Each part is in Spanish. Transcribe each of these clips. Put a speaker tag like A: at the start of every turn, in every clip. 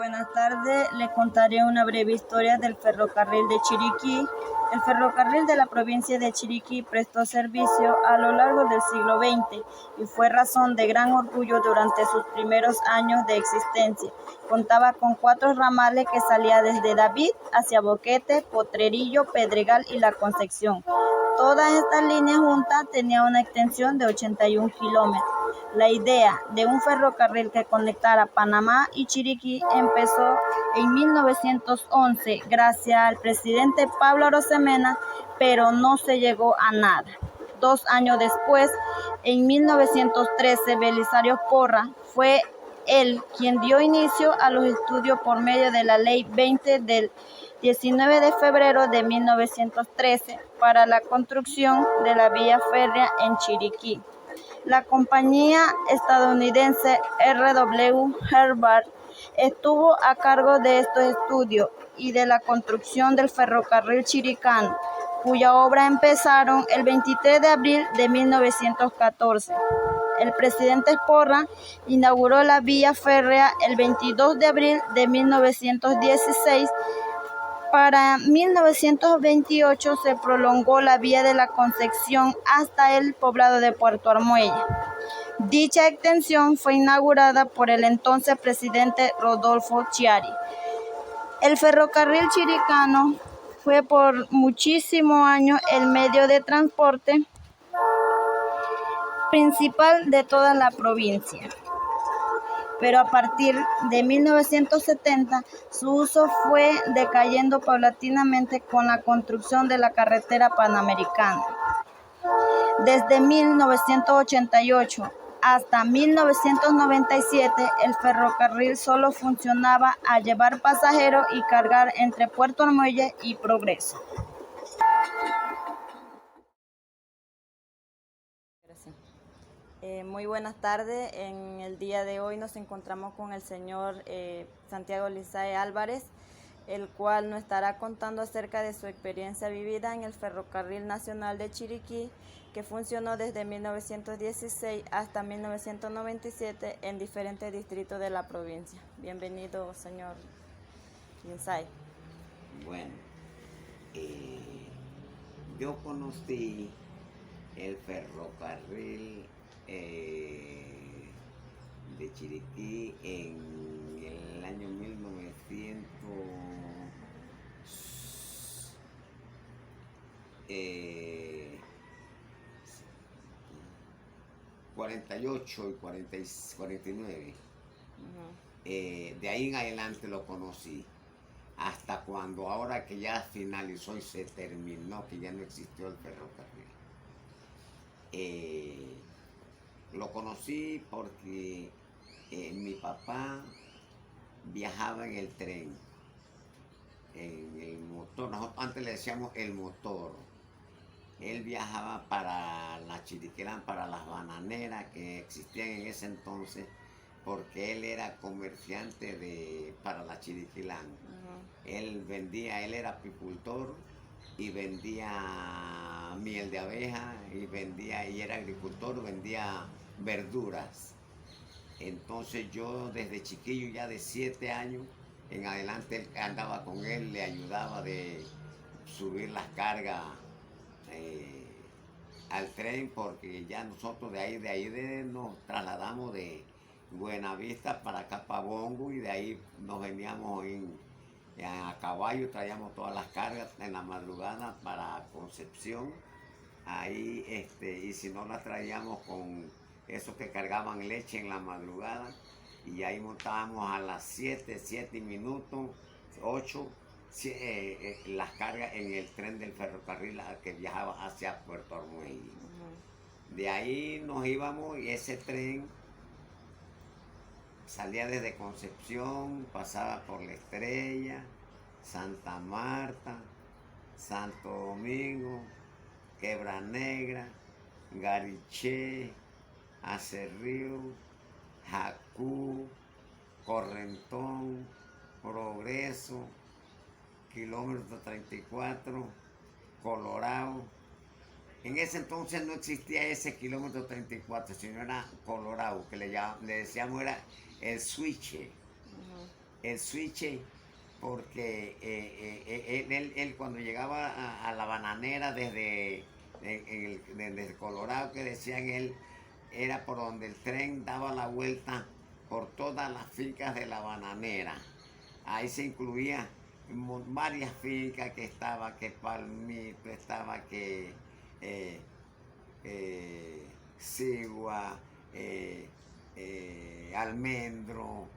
A: buenas tardes. Le contaré una breve historia del ferrocarril de Chiriquí. El ferrocarril de la provincia de Chiriquí prestó servicio a lo largo del siglo XX y fue razón de gran orgullo durante sus primeros años de existencia. Contaba con 4 ramales que salían desde David hacia Boquete, Potrerillo, Pedregal y La Concepción. Todas estas líneas juntas tenían una extensión de 81 kilómetros. La idea de un ferrocarril que conectara Panamá y Chiriquí empezó en 1911 gracias al presidente Pablo Arosemena, pero no se llegó a nada. 2 años después, en 1913, Belisario Porras fue él quien dio inicio a los estudios por medio de la Ley 20 del 19 de febrero de 1913 para la construcción de la vía férrea en Chiriquí. La compañía estadounidense R.W. Herberg estuvo a cargo de estos estudios y de la construcción del ferrocarril chiricano, cuya obra empezaron el 23 de abril de 1914. El presidente Porras inauguró la vía férrea el 22 de abril de 1916. Para 1928 se prolongó la vía de la Concepción hasta el poblado de Puerto Armuella. Dicha extensión fue inaugurada por el entonces presidente Rodolfo Chiari. El ferrocarril chiricano fue por muchísimos años el medio de transporte principal de toda la provincia. Pero a partir de 1970 su uso fue decayendo paulatinamente con la construcción de la carretera panamericana. Desde 1988 hasta 1997 el ferrocarril solo funcionaba a llevar pasajeros y cargar entre Puerto Armuelle y Progreso. Muy buenas tardes. En el día de hoy nos encontramos con el señor Santiago Lizae Álvarez, el cual nos estará contando acerca de su experiencia vivida en el Ferrocarril Nacional de Chiriquí, que funcionó desde 1916 hasta 1997 en diferentes distritos de la provincia. Bienvenido, señor Lizae.
B: Bueno, yo conocí el ferrocarril de Chiriquí en el año 1948 y 49. De ahí en adelante lo conocí. Hasta cuando ahora que ya finalizó y se terminó, que ya no existió el ferrocarril. Lo conocí porque mi papá viajaba en el tren, en el motor. Nosotros antes le decíamos el motor. Él viajaba para la Chiriquilán, para las bananeras que existían en ese entonces, porque él era comerciante para la Chiriquilán. Él era apicultor y vendía miel de abeja y era agricultor, vendía verduras. Entonces yo desde chiquillo, ya de 7 años en adelante, andaba con él, le ayudaba de subir las cargas al tren, porque ya nosotros de ahí nos trasladamos de Buenavista para acá, para Bongo, y de ahí nos veníamos a caballo, traíamos todas las cargas en la madrugada para Concepción, ahí y si no las traíamos con esos que cargaban leche en la madrugada, y ahí montábamos a las 7:08 las cargas en el tren del ferrocarril que viajaba hacia Puerto Armuelle. De ahí nos íbamos y ese tren salía desde Concepción, pasaba por La Estrella, Santa Marta, Santo Domingo, Quebra Negra, Gariché, Acerrío, Jacú, Correntón, Progreso, kilómetro 34, Colorado. En ese entonces no existía ese kilómetro 34, sino era Colorado, que le decíamos era el switch. el switch, porque él cuando llegaba a la bananera desde el Colorado, que decían él, era por donde el tren daba la vuelta por todas las fincas de la bananera. Ahí se incluía varias fincas que estaba, que Palmito, estaba que Sigua, Almendro,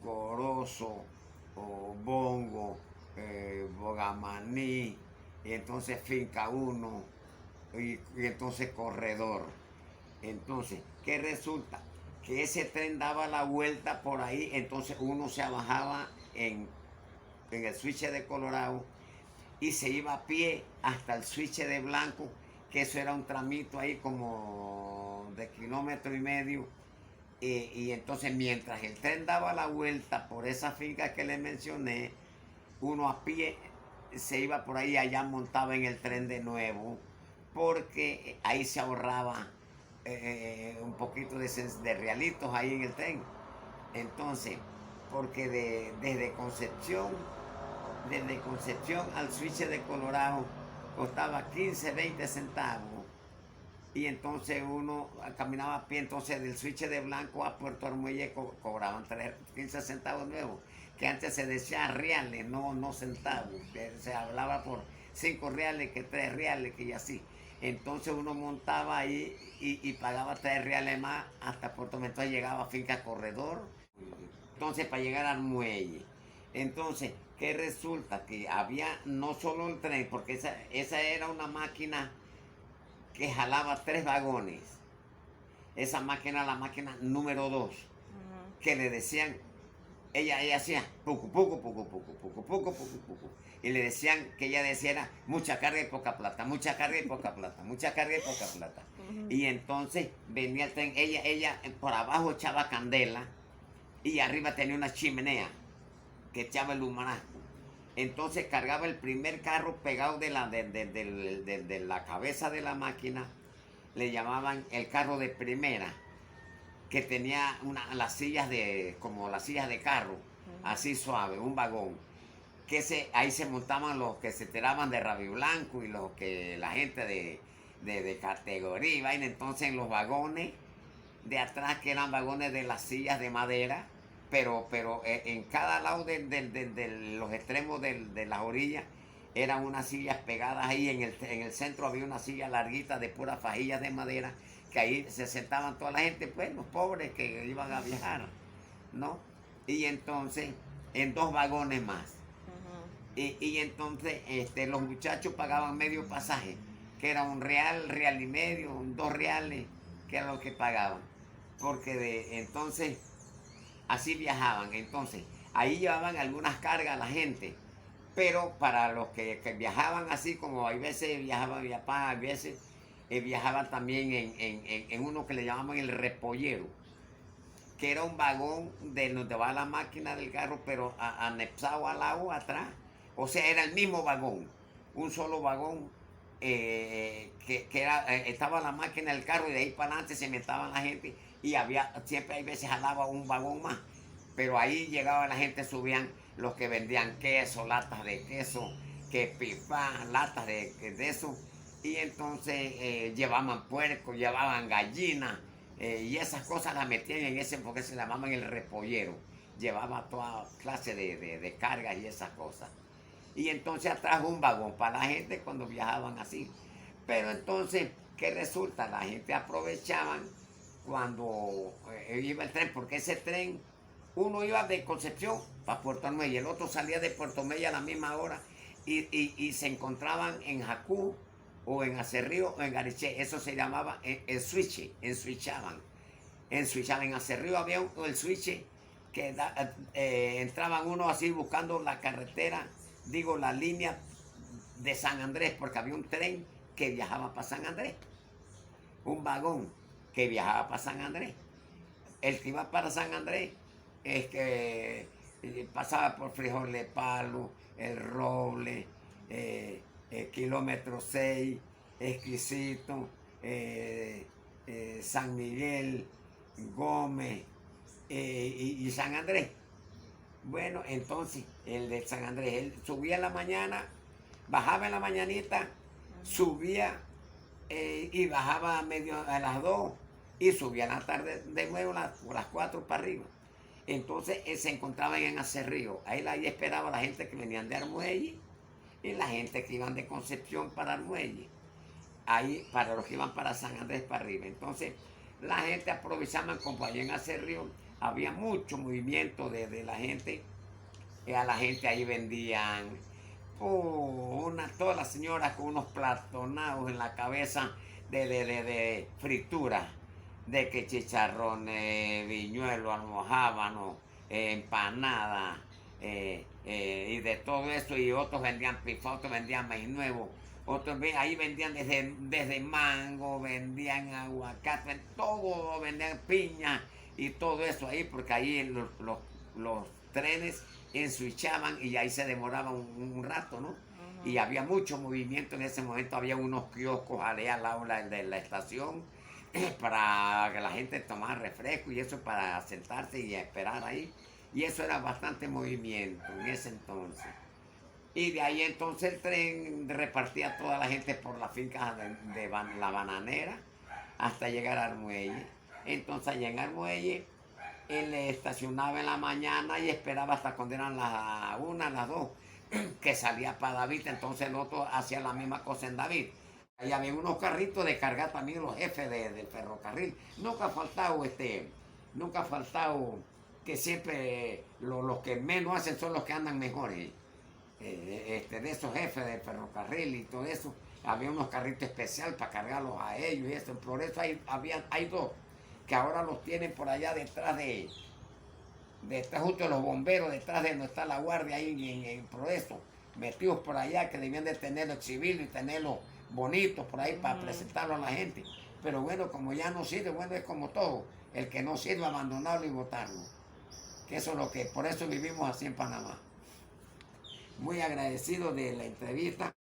B: Corozo, o Bongo, Bogamaní, y entonces Finca 1, y entonces Corredor. Entonces, ¿qué resulta? Que ese tren daba la vuelta por ahí, entonces uno se bajaba en el switch de Colorado y se iba a pie hasta el switch de Blanco, que eso era un tramito ahí como de 1,5 kilómetros. Y entonces mientras el tren daba la vuelta por esa finca que le mencioné, uno a pie se iba por ahí, allá montaba en el tren de nuevo, porque ahí se ahorraba un poquito de realitos ahí en el tren. Entonces, porque desde Concepción al switch de Colorado costaba 15, 20 centavos. Y entonces uno caminaba a pie, entonces del switch de Blanco a Puerto Armuelle cobraban 15 centavos nuevos, que antes se decía reales, no centavos, que se hablaba por 5 reales, que 3 reales, que y así. Entonces uno montaba ahí y pagaba 3 reales más hasta Puerto Armuelle. Entonces llegaba a Finca Corredor, entonces para llegar al muelle. Entonces, ¿qué resulta? Que había no solo el tren, porque esa era una máquina que jalaba 3 vagones. Esa máquina, la máquina número 2, que le decían, ella hacía poco, poco, poco, poco, poco, poco, poco, poco. Y le decían que ella decía era mucha carga y poca plata, mucha carga y poca plata, mucha carga y poca plata. Y entonces venía el tren, ella por abajo echaba candela y arriba tenía una chimenea que echaba el humaraje. Entonces cargaba el primer carro pegado de la cabeza de la máquina, le llamaban el carro de primera, que tenía las sillas como las sillas de carro, así suave, un vagón, que ahí se montaban los que se tiraban de rabio blanco y la gente de categoría y vaina. Entonces en los vagones de atrás, que eran vagones de las sillas de madera, pero en cada lado de los extremos de las orillas eran unas sillas pegadas ahí. En el centro había una silla larguita de puras fajillas de madera, que ahí se sentaban toda la gente, pues los pobres que iban a viajar, ¿no? Y entonces, en 2 vagones más. Y entonces los muchachos pagaban medio pasaje, que era 1 real, real y medio, 2 reales, que era lo que pagaban. Porque entonces así viajaban. Entonces ahí llevaban algunas cargas a la gente, pero para los que viajaban así, como hay veces viajaba mi papá, hay veces viajaban también en uno que le llamaban el repollero, que era un vagón de donde va la máquina del carro, pero anexado al lado atrás. O sea, era el mismo vagón, un solo vagón, estaba la máquina del carro, y de ahí para adelante se metaba la gente, y siempre hay veces jalaba un vagón más. Pero ahí llegaba la gente, subían los que vendían queso, latas de queso, que pipá, latas de eso. Y entonces llevaban puerco, llevaban gallinas, y esas cosas las metían en ese, porque se llamaban el repollero. Llevaba toda clase de cargas y esas cosas. Y entonces atrás un vagón para la gente cuando viajaban así. Pero entonces, ¿qué resulta? La gente aprovechaban cuando iba el tren, porque ese tren, uno iba de Concepción para Puerto Armuelle, el otro salía de Puerto Armuelle a la misma hora, y se encontraban en Jacú, o en Acerrío, o en Gariché. Eso se llamaba el switch, switchaban. En Acerrío había el switch que entraban uno así buscando la carretera, digo la línea de San Andrés, porque había un tren que viajaba para San Andrés, un vagón que viajaba para San Andrés. El que iba para San Andrés es que pasaba por Frijoles Palo, El Roble, kilómetro 6, Exquisito, San Miguel, Gómez y San Andrés. Bueno, entonces, el de San Andrés, él subía en la mañana, bajaba en la mañanita, subía y bajaba a las 2 y subía en la tarde de nuevo por las 4 para arriba. Entonces se encontraban en Acerrío. Ahí esperaba la gente que venían de Armuelle y la gente que iban de Concepción para Armuelle. Ahí para los que iban para San Andrés para arriba. Entonces la gente aprovechaba, como allá en Acerrío había mucho movimiento de la gente. Y a la gente ahí vendían todas las señoras con unos platonados en la cabeza de fritura, de que chicharrones, viñuelos, almojábanos, empanadas, y de todo eso, y otros vendían pifá, otros vendían maíz nuevo, otros ahí vendían desde mango, vendían aguacate, todo, vendían piña y todo eso ahí, porque ahí los trenes enswichaban y ahí se demoraba un rato, ¿no? Y había mucho movimiento en ese momento, había unos kioscos allá al lado de la estación para que la gente tomara refresco y eso, para sentarse y esperar ahí. Y eso era bastante movimiento en ese entonces. Y de ahí entonces el tren repartía a toda la gente por la finca de la Bananera hasta llegar al muelle. Entonces allá en el muelle él estacionaba en la mañana y esperaba hasta cuando eran las 1, las 2, que salía para David. Entonces el otro hacía la misma cosa en David. Ahí había unos carritos de cargar también los jefes del ferrocarril. Nunca ha faltado que siempre los que menos hacen son los que andan mejores. De esos jefes del ferrocarril y todo eso, había unos carritos especiales para cargarlos a ellos y eso. Por eso hay dos que ahora los tienen por allá detrás justo de los bomberos, detrás de donde está la guardia ahí en Progreso, metidos por allá, que debían de tenerlo, exhibirlo y tenerlo bonito por ahí para presentarlo a la gente. Pero bueno, como ya no sirve, bueno, es como todo, el que no sirve, abandonarlo y botarlo. Que eso es lo que, por eso vivimos así en Panamá. Muy agradecido de la entrevista.